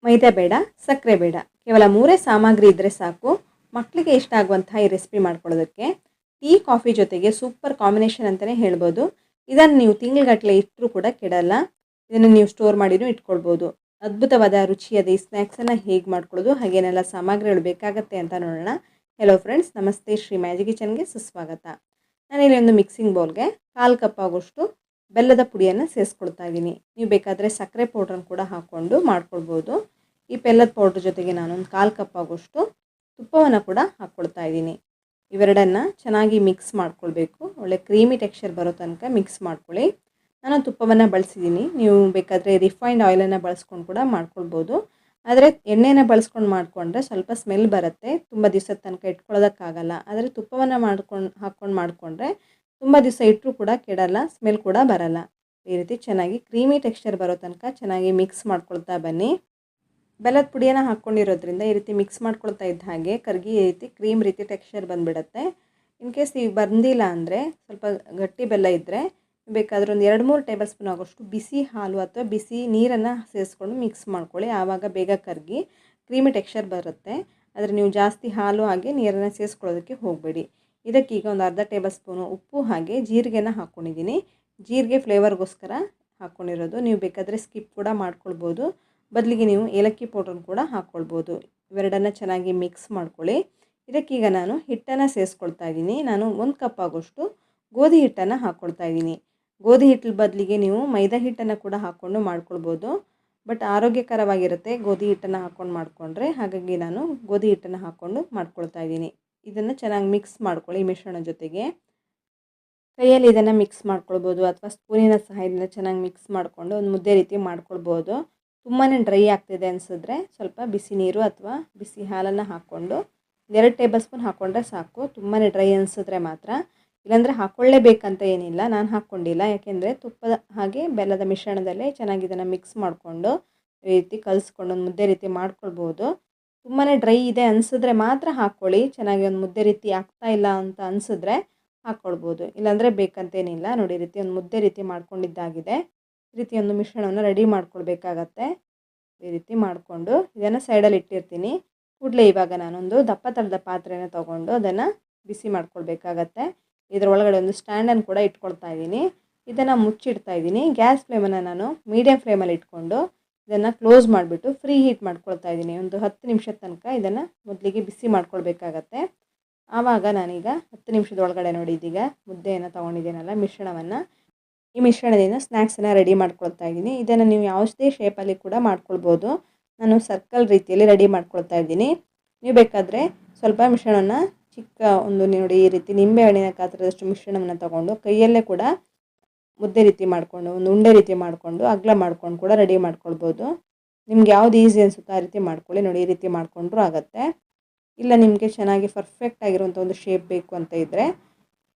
ಮೈದಾ ಬೇಡ, ಸಕ್ಕರೆ ಬೇಡ, ಕೇವಲ 3 ಸಾಮಗ್ರಿ ಇದ್ದರೆ ಸಾಕು ಮಕ್ಕಳಿಗೆ ಇಷ್ಟ ಆಗುವಂತಹ ಈ ರೆಸಿಪಿ ಮಾಡ್ಕೊಳ್ಳೋದಕ್ಕೆ. ಟೀ ಕಾಫಿ ಜೊತೆಗೆ ಸೂಪರ್ ಕಾಂಬಿನೇಷನ್ ಅಂತಲೇ ಹೇಳ್ಬೋದು. ಇದನ್ನು ನೀವು ತಿಂಗಳುಗಟ್ಟಲೆ ಇಟ್ಟರೂ ಕೂಡ ಕೆಡಲ್ಲ. ಇದನ್ನು ನೀವು ಸ್ಟೋರ್ ಮಾಡಿನೂ ಇಟ್ಕೊಳ್ಬೋದು. ಅದ್ಭುತವಾದ ರುಚಿಯಾದ ಈ ಸ್ನ್ಯಾಕ್ಸನ್ನು ಹೇಗೆ ಮಾಡ್ಕೊಳ್ಳೋದು, ಹಾಗೇನೆಲ್ಲ ಸಾಮಗ್ರಿಗಳು ಬೇಕಾಗುತ್ತೆ ಅಂತ ನೋಡೋಣ. ಹೆಲೋ ಫ್ರೆಂಡ್ಸ್, ನಮಸ್ತೆ. ಶ್ರೀ ಮ್ಯಾಜಿಕ್ ಕಿಚನ್ಗೆ ಸುಸ್ವಾಗತ. ನಾನಿಲ್ಲಿ ಒಂದು ಮಿಕ್ಸಿಂಗ್ ಬೌಲ್ಗೆ 1/4 ಕಪ್ ಆಗೋಷ್ಟು ಬೆಲ್ಲದ ಪುಡಿಯನ್ನು ಸೇರಿಸ್ಕೊಳ್ತಾ ಇದ್ದೀನಿ. ನೀವು ಬೇಕಾದರೆ ಸಕ್ಕರೆ ಪೌಡ್ರನ್ನು ಕೂಡ ಹಾಕ್ಕೊಂಡು ಮಾಡ್ಕೊಳ್ಬೋದು. ಈ ಬೆಲ್ಲದ ಪೌಡ್ರ್ ಜೊತೆಗೆ ನಾನೊಂದು 1/4 ಕಪ್ ಆಗೋಷ್ಟು ತುಪ್ಪವನ್ನು ಕೂಡ ಹಾಕ್ಕೊಳ್ತಾ ಇದ್ದೀನಿ. ಇವೆರಡನ್ನು ಚೆನ್ನಾಗಿ ಮಿಕ್ಸ್ ಮಾಡ್ಕೊಳ್ಬೇಕು. ಒಳ್ಳೆ ಕ್ರೀಮಿ ಟೆಕ್ಸ್ಚರ್ ಬರೋ ತನಕ ಮಿಕ್ಸ್ ಮಾಡ್ಕೊಳ್ಳಿ. ನಾನು ತುಪ್ಪವನ್ನು ಬಳಸಿದ್ದೀನಿ. ನೀವು ಬೇಕಾದರೆ ರಿಫೈನ್ಡ್ ಆಯಿಲನ್ನು ಬಳಸ್ಕೊಂಡು ಕೂಡ ಮಾಡ್ಕೊಳ್ಬೋದು. ಆದರೆ ಎಣ್ಣೆನ ಬಳಸ್ಕೊಂಡು ಮಾಡಿಕೊಂಡ್ರೆ ಸ್ವಲ್ಪ ಸ್ಮೆಲ್ ಬರುತ್ತೆ, ತುಂಬ ದಿವಸದ ತನಕ ಇಟ್ಕೊಳ್ಳೋದಕ್ಕಾಗಲ್ಲ. ಆದರೆ ತುಪ್ಪವನ್ನು ಹಾಕ್ಕೊಂಡು ಮಾಡಿಕೊಂಡ್ರೆ ತುಂಬ ದಿವಸ ಇಟ್ಟರೂ ಕೂಡ ಕೆಡಲ್ಲ, ಸ್ಮೆಲ್ ಕೂಡ ಬರಲ್ಲ. ಈ ರೀತಿ ಚೆನ್ನಾಗಿ ಕ್ರೀಮಿ ಟೆಕ್ಸ್ಚರ್ ಬರೋ ತನಕ ಚೆನ್ನಾಗಿ ಮಿಕ್ಸ್ ಮಾಡ್ಕೊಳ್ತಾ ಬನ್ನಿ. ಬೆಲ್ಲದ ಪುಡಿಯನ್ನು ಹಾಕ್ಕೊಂಡಿರೋದ್ರಿಂದ ಈ ರೀತಿ ಮಿಕ್ಸ್ ಮಾಡ್ಕೊಳ್ತಾ ಇದ್ದ ಹಾಗೆ ಕರಗಿ ಈ ರೀತಿ ಕ್ರೀಮ್ ರೀತಿ ಟೆಕ್ಸ್ಚರ್ ಬಂದುಬಿಡುತ್ತೆ. ಇನ್ ಕೇಸ್ ಈಗ ಬಂದಿಲ್ಲ ಅಂದರೆ ಸ್ವಲ್ಪ ಗಟ್ಟಿ ಬೆಲ್ಲ ಇದ್ದರೆ ಬೇಕಾದರೆ ಒಂದು 2-3 ಟೇಬಲ್ ಸ್ಪೂನ್ ಆಗೋಷ್ಟು ಬಿಸಿ ಹಾಲು ಅಥವಾ ಬಿಸಿ ನೀರನ್ನು ಸೇರಿಸ್ಕೊಂಡು ಮಿಕ್ಸ್ ಮಾಡ್ಕೊಳ್ಳಿ. ಆವಾಗ ಬೇಗ ಕರಗಿ ಕ್ರೀಮಿ ಟೆಕ್ಸ್ಚರ್ ಬರುತ್ತೆ. ಆದರೆ ನೀವು ಜಾಸ್ತಿ ಹಾಲು ಹಾಗೆ ನೀರನ್ನು ಸೇರಿಸ್ಕೊಳ್ಳೋದಕ್ಕೆ ಹೋಗಬೇಡಿ. ಇದಕ್ಕೀಗ ಒಂದು ಅರ್ಧ ಟೇಬಲ್ ಸ್ಪೂನು ಉಪ್ಪು ಹಾಗೆ ಜೀರಿಗೆನ ಹಾಕ್ಕೊಂಡಿದ್ದೀನಿ. ಜೀರಿಗೆ ಫ್ಲೇವರ್ಗೋಸ್ಕರ ಹಾಕ್ಕೊಂಡಿರೋದು. ನೀವು ಬೇಕಾದರೆ ಸ್ಕಿಪ್ ಕೂಡ ಮಾಡ್ಕೊಳ್ಬೋದು. ಬದಲಿಗೆ ನೀವು ಏಲಕ್ಕಿ ಪೌಡ್ರನ್ನು ಕೂಡ ಹಾಕ್ಕೊಳ್ಬೋದು. ಇವೆರಡನ್ನು ಚೆನ್ನಾಗಿ ಮಿಕ್ಸ್ ಮಾಡ್ಕೊಳ್ಳಿ. ಇದಕ್ಕೀಗ ನಾನು ಹಿಟ್ಟನ್ನು ಸೇರಿಸ್ಕೊಳ್ತಾ ಇದ್ದೀನಿ. ನಾನು 1 ಕಪ್ ಆಗೋಷ್ಟು ಗೋಧಿ ಹಿಟ್ಟನ್ನು ಹಾಕ್ಕೊಳ್ತಾ ಇದ್ದೀನಿ. ಗೋಧಿ ಹಿಟ್ಟು ಬದಲಿಗೆ ನೀವು ಮೈದಾ ಹಿಟ್ಟನ್ನು ಕೂಡ ಹಾಕ್ಕೊಂಡು ಮಾಡ್ಕೊಳ್ಬೋದು. ಬಟ್ ಆರೋಗ್ಯಕರವಾಗಿರುತ್ತೆ ಗೋಧಿ ಹಿಟ್ಟನ್ನು ಹಾಕ್ಕೊಂಡು ಮಾಡಿಕೊಂಡ್ರೆ. ಹಾಗಾಗಿ ನಾನು ಗೋಧಿ ಹಿಟ್ಟನ್ನು ಹಾಕ್ಕೊಂಡು ಮಾಡ್ಕೊಳ್ತಾ ಇದ್ದೀನಿ. ಇದನ್ನು ಚೆನ್ನಾಗಿ ಮಿಕ್ಸ್ ಮಾಡ್ಕೊಳ್ಳಿ ಮಿಶ್ರಣ ಜೊತೆಗೆ. ಕೈಯಲ್ಲಿ ಇದನ್ನು ಮಿಕ್ಸ್ ಮಾಡ್ಕೊಳ್ಬೋದು ಅಥವಾ ಸ್ಪೂನಿನ ಸಹಾಯದಿಂದ ಚೆನ್ನಾಗಿ ಮಿಕ್ಸ್ ಮಾಡಿಕೊಂಡು ಒಂದು ಮುದ್ದೆ ರೀತಿ ಮಾಡ್ಕೊಳ್ಬೋದು. ತುಂಬಾ ಡ್ರೈ ಆಗ್ತಿದೆ ಅನಿಸಿದ್ರೆ ಸ್ವಲ್ಪ ಬಿಸಿ ನೀರು ಅಥವಾ ಬಿಸಿ ಹಾಲನ್ನು ಹಾಕ್ಕೊಂಡು 2 ಟೇಬಲ್ ಸ್ಪೂನ್ ಹಾಕ್ಕೊಂಡ್ರೆ ಸಾಕು. ತುಂಬಾ ಡ್ರೈ ಅನಿಸಿದ್ರೆ ಮಾತ್ರ, ಇಲ್ಲಾಂದರೆ ಹಾಕ್ಕೊಳ್ಳೇಬೇಕಂತ ಏನಿಲ್ಲ. ನಾನು ಹಾಕ್ಕೊಂಡಿಲ್ಲ, ಯಾಕೆಂದರೆ ತುಪ್ಪದ ಹಾಗೆ ಬೆಲ್ಲದ ಮಿಶ್ರಣದಲ್ಲೇ ಚೆನ್ನಾಗಿ ಇದನ್ನು ಮಿಕ್ಸ್ ಮಾಡಿಕೊಂಡು ಈ ರೀತಿ ಕಲಿಸ್ಕೊಂಡು ಒಂದು ಮುದ್ದೆ ರೀತಿ ಮಾಡ್ಕೊಳ್ಬೋದು. ತುಂಬಾ ಡ್ರೈ ಇದೆ ಅನಿಸಿದ್ರೆ ಮಾತ್ರ ಹಾಕ್ಕೊಳ್ಳಿ. ಚೆನ್ನಾಗಿ ಒಂದು ಮುದ್ದೆ ರೀತಿ ಆಗ್ತಾ ಇಲ್ಲ ಅಂತ ಅನಿಸಿದ್ರೆ ಹಾಕ್ಕೊಳ್ಬೋದು, ಇಲ್ಲಾಂದರೆ ಬೇಕಂತೇನಿಲ್ಲ. ನೋಡಿ, ಈ ರೀತಿ ಒಂದು ಮುದ್ದೆ ರೀತಿ ಮಾಡ್ಕೊಂಡಿದ್ದಾಗಿದೆ. ಈ ರೀತಿ ಒಂದು ಮಿಶ್ರಣವನ್ನು ರೆಡಿ ಮಾಡ್ಕೊಳ್ಬೇಕಾಗತ್ತೆ. ಈ ರೀತಿ ಮಾಡಿಕೊಂಡು ಇದನ್ನು ಸೈಡಲ್ಲಿ ಇಟ್ಟಿರ್ತೀನಿ. ಕೂಡಲೇ ಇವಾಗ ನಾನೊಂದು ದಪ್ಪ ತಳದ ಪಾತ್ರೆನ ತೊಗೊಂಡು ಅದನ್ನು ಬಿಸಿ ಮಾಡ್ಕೊಳ್ಬೇಕಾಗತ್ತೆ. ಇದರ ಒಳಗಡೆ ಒಂದು ಸ್ಟ್ಯಾಂಡನ್ನು ಕೂಡ ಇಟ್ಕೊಳ್ತಾ ಇದ್ದೀನಿ. ಇದನ್ನು ಮುಚ್ಚಿಡ್ತಾ ಇದ್ದೀನಿ. ಗ್ಯಾಸ್ ಫ್ಲೇಮನ್ನು ನಾನು ಮೀಡಿಯಮ್ ಫ್ಲೇಮಲ್ಲಿ ಇಟ್ಕೊಂಡು ಇದನ್ನು ಕ್ಲೋಸ್ ಮಾಡಿಬಿಟ್ಟು ಫ್ರೀ ಹೀಟ್ ಮಾಡ್ಕೊಳ್ತಾ ಇದ್ದೀನಿ. ಒಂದು 10 ನಿಮಿಷದ ತನಕ ಇದನ್ನು ಮೊದಲಿಗೆ ಬಿಸಿ ಮಾಡ್ಕೊಳ್ಬೇಕಾಗತ್ತೆ. ಆವಾಗ ನಾನೀಗ 10 ನಿಮಿಷದ ಒಳಗಡೆ ನೋಡಿ, ಇದೀಗ ಮುದ್ದೆಯನ್ನು ತೊಗೊಂಡಿದ್ದೀನಲ್ಲ ಮಿಶ್ರಣವನ್ನು, ಈ ಮಿಶ್ರಣದಿಂದ ಸ್ನ್ಯಾಕ್ಸನ್ನು ರೆಡಿ ಮಾಡ್ಕೊಳ್ತಾ ಇದ್ದೀನಿ. ಇದನ್ನು ನೀವು ಯಾವುದೇ ಶೇಪಲ್ಲಿ ಕೂಡ ಮಾಡ್ಕೊಳ್ಬೋದು. ನಾನು ಸರ್ಕಲ್ ರೀತಿಯಲ್ಲಿ ರೆಡಿ ಮಾಡ್ಕೊಳ್ತಾ ಇದ್ದೀನಿ. ನೀವು ಬೇಕಾದರೆ ಸ್ವಲ್ಪ ಮಿಶ್ರಣವನ್ನು ಚಿಕ್ಕ ಒಂದು ನೋಡಿ ಈ ರೀತಿ ನಿಂಬೆಹಣ್ಣಿನ ಗಾತ್ರದಷ್ಟು ಮಿಶ್ರಣವನ್ನು ತೊಗೊಂಡು ಕೈಯಲ್ಲೇ ಕೂಡ ಮುದ್ದೆ ರೀತಿ ಮಾಡಿಕೊಂಡು ಒಂದು ಉಂಡೆ ರೀತಿ ಮಾಡಿಕೊಂಡು ಅಗಲ ಮಾಡ್ಕೊಂಡು ಕೂಡ ರೆಡಿ ಮಾಡ್ಕೊಳ್ಬೋದು. ನಿಮ್ಗೆ ಯಾವ್ದು ಈಸಿ ಅನಿಸುತ್ತೋ ಆ ರೀತಿ ಮಾಡ್ಕೊಳ್ಳಿ. ನೋಡಿ, ಈ ರೀತಿ ಮಾಡಿಕೊಂಡ್ರೂ ಆಗುತ್ತೆ. ಇಲ್ಲ ನಿಮಗೆ ಚೆನ್ನಾಗಿ ಪರ್ಫೆಕ್ಟ್ ಆಗಿರುವಂಥ ಒಂದು ಶೇಪ್ ಬೇಕು ಅಂತ ಇದ್ದರೆ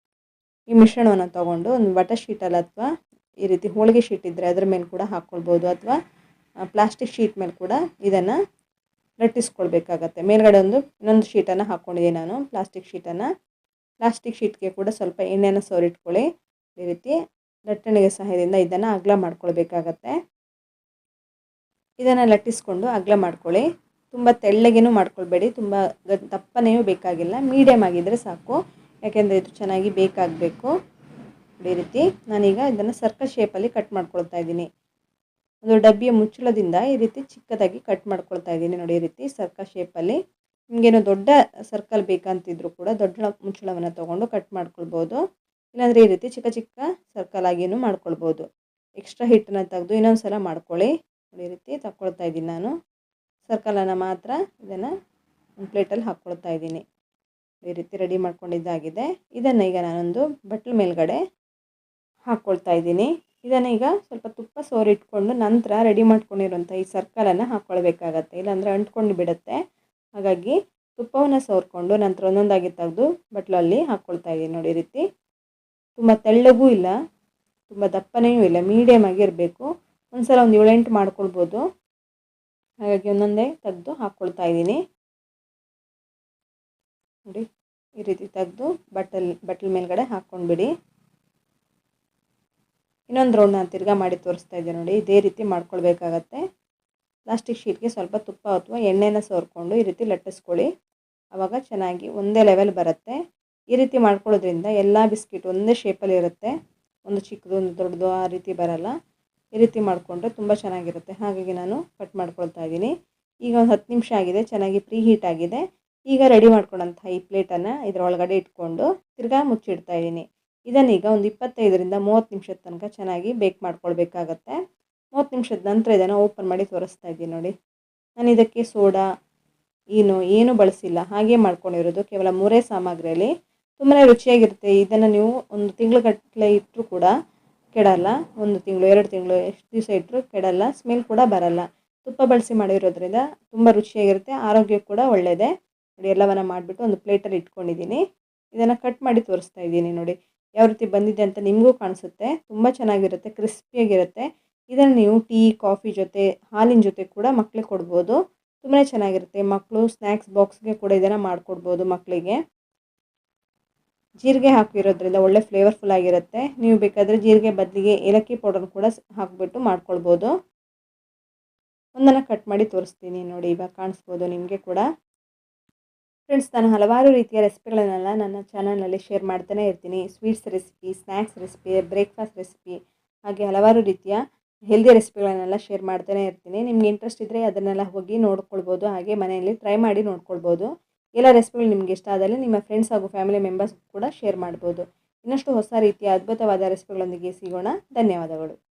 ಈ ಮಿಶ್ರಣವನ್ನು ತೊಗೊಂಡು ಒಂದು ಬಟರ್ ಶೀಟಲ್ಲಿ ಅಥವಾ ಈ ರೀತಿ ಹೋಳಿಗೆ ಶೀಟ್ ಇದ್ದರೆ ಅದರ ಮೇಲೆ ಕೂಡ ಹಾಕ್ಕೊಳ್ಬೋದು, ಅಥವಾ ಪ್ಲಾಸ್ಟಿಕ್ ಶೀಟ್ ಮೇಲೆ ಕೂಡ ಇದನ್ನು ಲಟ್ಟಿಸ್ಕೊಳ್ಬೇಕಾಗತ್ತೆ. ಮೇಲ್ಗಡೆ ಇನ್ನೊಂದು ಶೀಟನ್ನು ಹಾಕ್ಕೊಂಡಿದ್ದೀನಿ ನಾನು, ಪ್ಲಾಸ್ಟಿಕ್ ಶೀಟನ್ನು. ಪ್ಲಾಸ್ಟಿಕ್ ಶೀಟ್ಗೆ ಕೂಡ ಸ್ವಲ್ಪ ಎಣ್ಣೆಯನ್ನು ಸವರಿಟ್ಕೊಳ್ಳಿ. ಈ ರೀತಿ ಲಟ್ಟಣಿಗೆ ಸಹಾಯದಿಂದ ಇದನ್ನು ಅಗಲ ಮಾಡ್ಕೊಳ್ಬೇಕಾಗತ್ತೆ. ಇದನ್ನು ಲಟ್ಟಿಸ್ಕೊಂಡು ಅಗಲ ಮಾಡ್ಕೊಳ್ಳಿ. ತುಂಬ ತೆಳ್ಳಗೇನೂ ಮಾಡ್ಕೊಳ್ಬೇಡಿ, ತುಂಬ ದಪ್ಪನೆಯೂ ಬೇಕಾಗಿಲ್ಲ, ಮೀಡಿಯಮ್ ಆಗಿದ್ದರೆ ಸಾಕು. ಯಾಕೆಂದರೆ ಇದು ಚೆನ್ನಾಗಿ ಬೇಕಾಗಬೇಕು. ಈ ರೀತಿ ನಾನೀಗ ಇದನ್ನು ಸರ್ಕಲ್ ಶೇಪಲ್ಲಿ ಕಟ್ ಮಾಡ್ಕೊಳ್ತಾ ಇದ್ದೀನಿ. ಒಂದು ಡಬ್ಬಿಯ ಮುಚ್ಚಳದಿಂದ ಈ ರೀತಿ ಚಿಕ್ಕದಾಗಿ ಕಟ್ ಮಾಡ್ಕೊಳ್ತಾ ಇದ್ದೀನಿ. ನೋಡಿ, ಈ ರೀತಿ ಸರ್ಕಲ್ ಶೇಪಲ್ಲಿ. ನಿಮಗೇನು ದೊಡ್ಡ ಸರ್ಕಲ್ ಬೇಕಂತಿದ್ರು ಕೂಡ ದೊಡ್ಡ ಮುಚ್ಚಳವನ್ನು ತೊಗೊಂಡು ಕಟ್ ಮಾಡ್ಕೊಳ್ಬೋದು. ಇಲ್ಲಾಂದರೆ ಈ ರೀತಿ ಚಿಕ್ಕ ಚಿಕ್ಕ ಸರ್ಕಲ್ ಆಗಿಯೂ ಮಾಡ್ಕೊಳ್ಬೋದು. ಎಕ್ಸ್ಟ್ರಾ ಹಿಟ್ಟನ್ನು ತೆಗೆದು ಇನ್ನೊಂದು ಸಲ ಮಾಡ್ಕೊಳ್ಳಿ. ಈ ರೀತಿ ತಗೊಳ್ತಾ ಇದ್ದೀನಿ ನಾನು. ಸರ್ಕಲನ್ನು ಮಾತ್ರ ಇದನ್ನು ಒಂದು ಪ್ಲೇಟಲ್ಲಿ ಹಾಕ್ಕೊಳ್ತಾ ಇದ್ದೀನಿ. ಈ ರೀತಿ ರೆಡಿ ಮಾಡ್ಕೊಂಡಿದ್ದಾಗಿದೆ. ಇದನ್ನು ಈಗ ನಾನೊಂದು ಬಟ್ಲ ಮೇಲ್ಗಡೆ ಹಾಕ್ಕೊಳ್ತಾ ಇದ್ದೀನಿ. ಇದನ್ನು ಈಗ ಸ್ವಲ್ಪ ತುಪ್ಪ ಸೋರಿಟ್ಕೊಂಡು ನಂತರ ರೆಡಿ ಮಾಡ್ಕೊಂಡಿರೋಂಥ ಈ ಸರ್ಕಲನ್ನು ಹಾಕ್ಕೊಳ್ಬೇಕಾಗತ್ತೆ, ಇಲ್ಲಾಂದರೆ ಅಂಟ್ಕೊಂಡು ಬಿಡುತ್ತೆ. ಹಾಗಾಗಿ ತುಪ್ಪವನ್ನು ಸೋರಿಕೊಂಡು ನಂತರ ಒಂದೊಂದಾಗಿ ತೆಗೆದು ಬಟ್ಲಲ್ಲಿ ಹಾಕ್ಕೊಳ್ತಾ ಇದ್ದೀನಿ. ನೋಡಿ, ಈ ರೀತಿ ತುಂಬ ತೆಳ್ಳಗೂ ಇಲ್ಲ, ತುಂಬ ದಪ್ಪನೆಯೂ ಇಲ್ಲ, ಮೀಡಿಯಮ್ ಆಗಿ ಇರಬೇಕು. ಒಂದು ಸಲ ಒಂದು 7-8 ಮಾಡ್ಕೊಳ್ಬೋದು. ಹಾಗಾಗಿ ಒಂದೊಂದೇ ತೆಗೆದು ಹಾಕ್ಕೊಳ್ತಾ ಇದ್ದೀನಿ. ನೋಡಿ, ಈ ರೀತಿ ತೆಗೆದು ಬಟ್ಲ ಮೇಲ್ಗಡೆ ಹಾಕ್ಕೊಂಡ್ಬಿಡಿ. ಇನ್ನೊಂದು ರೌಂಡ್ ನಾನು ತಿರ್ಗಾ ಮಾಡಿ ತೋರಿಸ್ತಾ ಇದ್ದೆ ನೋಡಿ, ಇದೇ ರೀತಿ ಮಾಡ್ಕೊಳ್ಬೇಕಾಗತ್ತೆ. ಪ್ಲಾಸ್ಟಿಕ್ ಶೀಟ್ಗೆ ಸ್ವಲ್ಪ ತುಪ್ಪ ಅಥವಾ ಎಣ್ಣೆನ ಸವರ್ಕೊಂಡು ಈ ರೀತಿ ಲಟ್ಟಿಸ್ಕೊಳ್ಳಿ. ಆವಾಗ ಚೆನ್ನಾಗಿ ಒಂದೇ ಲೆವೆಲ್ ಬರುತ್ತೆ. ಈ ರೀತಿ ಮಾಡ್ಕೊಳ್ಳೋದ್ರಿಂದ ಎಲ್ಲ ಬಿಸ್ಕಿಟ್ ಒಂದೇ ಶೇಪಲ್ಲಿ ಇರುತ್ತೆ. ಒಂದು ಚಿಕ್ಕದು ಒಂದು ದೊಡ್ಡದು ಆ ರೀತಿ ಬರಲ್ಲ. ಈ ರೀತಿ ಮಾಡಿಕೊಂಡ್ರೆ ತುಂಬ ಚೆನ್ನಾಗಿರುತ್ತೆ. ಹಾಗಾಗಿ ನಾನು ಕಟ್ ಮಾಡ್ಕೊಳ್ತಾ ಇದ್ದೀನಿ. ಈಗ ಒಂದು 10 ನಿಮಿಷ ಆಗಿದೆ, ಚೆನ್ನಾಗಿ ಪ್ರೀ ಹೀಟ್ ಆಗಿದೆ. ಈಗ ರೆಡಿ ಮಾಡ್ಕೊಂಡಂಥ ಈ ಪ್ಲೇಟನ್ನು ಇದರೊಳಗಡೆ ಇಟ್ಕೊಂಡು ತಿರ್ಗಾ ಮುಚ್ಚಿಡ್ತಾ ಇದ್ದೀನಿ. ಇದನ್ನೀಗ ಒಂದು 25ರಿಂದ 30 ನಿಮಿಷದ ತನಕ ಚೆನ್ನಾಗಿ ಬೇಕ್ ಮಾಡ್ಕೊಳ್ಬೇಕಾಗತ್ತೆ. 30 ನಿಮಿಷದ ನಂತರ ಇದನ್ನು ಓಪನ್ ಮಾಡಿ ತೋರಿಸ್ತಾ ಇದ್ದೀನಿ ನೋಡಿ. ನಾನು ಇದಕ್ಕೆ ಸೋಡಾ ಏನು ಬಳಸಿಲ್ಲ, ಹಾಗೆ ಮಾಡ್ಕೊಂಡಿರೋದು. ಕೇವಲ 3 ಸಾಮಗ್ರಿಯಲ್ಲಿ ತುಂಬಾ ರುಚಿಯಾಗಿರುತ್ತೆ. ಇದನ್ನು ನೀವು ಒಂದು ತಿಂಗಳುಗಟ್ಟಲೆ ಇಟ್ಟರೂ ಕೂಡ ಕೆಡಲ್ಲ. 1 ತಿಂಗಳು 2 ತಿಂಗಳು ಎಷ್ಟು ದಿವಸ ಇಟ್ಟರೂ ಕೆಡಲ್ಲ. ಸ್ಮೆಲ್ ಕೂಡ ಬರಲ್ಲ. ತುಪ್ಪ ಬಳಸಿ ಮಾಡಿರೋದ್ರಿಂದ ತುಂಬ ರುಚಿಯಾಗಿರುತ್ತೆ, ಆರೋಗ್ಯಕ್ಕೆ ಕೂಡ ಒಳ್ಳೆಯದೇ. ನೋಡಿ, ಎಲ್ಲವನ್ನು ಮಾಡಿಬಿಟ್ಟು ಒಂದು ಪ್ಲೇಟಲ್ಲಿ ಇಟ್ಕೊಂಡಿದ್ದೀನಿ. ಇದನ್ನು ಕಟ್ ಮಾಡಿ ತೋರಿಸ್ತಾ ಇದ್ದೀನಿ ನೋಡಿ ಯಾವ ರೀತಿ ಬಂದಿದೆ ಅಂತ ನಿಮಗೂ ಕಾಣಿಸುತ್ತೆ. ತುಂಬ ಚೆನ್ನಾಗಿರುತ್ತೆ, ಕ್ರಿಸ್ಪಿಯಾಗಿರುತ್ತೆ. ಇದನ್ನು ನೀವು ಟೀ ಕಾಫಿ ಜೊತೆ ಹಾಲಿನ ಜೊತೆ ಕೂಡ ಮಕ್ಕಳಿಗೆ ಕೊಡ್ಬೋದು. ತುಂಬಾ ಚೆನ್ನಾಗಿರುತ್ತೆ. ಮಕ್ಕಳು ಸ್ನ್ಯಾಕ್ಸ್ ಬಾಕ್ಸ್ಗೆ ಕೂಡ ಇದನ್ನು ಮಾಡಿಕೊಡ್ಬೋದು ಮಕ್ಕಳಿಗೆ. ಜೀರಿಗೆ ಹಾಕಿರೋದ್ರಿಂದ ಒಳ್ಳೆ ಫ್ಲೇವರ್ಫುಲ್ ಆಗಿರುತ್ತೆ. ನೀವು ಬೇಕಾದರೆ ಜೀರಿಗೆ ಬದಲಿಗೆ ಏಲಕ್ಕಿ ಪೌಡರ್ ಕೂಡ ಹಾಕಿಬಿಟ್ಟು ಮಾಡ್ಕೊಳ್ಬೋದು. ಒಂದನ್ನು ಕಟ್ ಮಾಡಿ ತೋರಿಸ್ತೀನಿ ನೋಡಿ, ಇವಾಗ ಕಾಣಿಸ್ಬೋದು ನಿಮಗೆ ಕೂಡ. ಫ್ರೆಂಡ್ಸ್, ನಾನು ಹಲವಾರು ರೀತಿಯ ರೆಸಿಪಿಗಳನ್ನೆಲ್ಲ ನನ್ನ ಚಾನಲ್ನಲ್ಲಿ ಶೇರ್ ಮಾಡ್ತಾನೆ ಇರ್ತೀನಿ. Sweets recipe, snacks recipe, breakfast recipe, ಹಾಗೆ ಹಲವಾರು ರೀತಿಯ ಹೆಲ್ದಿ ರೆಸಿಪಿಗಳನ್ನೆಲ್ಲ ಶೇರ್ ಮಾಡ್ತಾನೆ ಇರ್ತೀನಿ. ನಿಮ್ಗೆ ಇಂಟ್ರೆಸ್ಟ್ ಇದ್ದರೆ ಅದನ್ನೆಲ್ಲ ಹೋಗಿ ನೋಡ್ಕೊಳ್ಬೋದು. ಹಾಗೆ ಮನೆಯಲ್ಲಿ ಟ್ರೈ ಮಾಡಿ ನೋಡ್ಕೊಳ್ಬೋದು. ಎಲ್ಲ ರೆಸಿಪಿಗಳು ನಿಮಗೆ ಇಷ್ಟ ಆದಲ್ಲಿ ನಿಮ್ಮ ಫ್ರೆಂಡ್ಸ್ ಹಾಗೂ ಫ್ಯಾಮಿಲಿ ಮೆಂಬರ್ಸ್ ಕೂಡ ಶೇರ್ ಮಾಡ್ಬೋದು. ಇನ್ನಷ್ಟು ಹೊಸ ರೀತಿಯ ಅದ್ಭುತವಾದ ರೆಸಿಪಿಗಳೊಂದಿಗೆ ಸಿಗೋಣ. ಧನ್ಯವಾದಗಳು.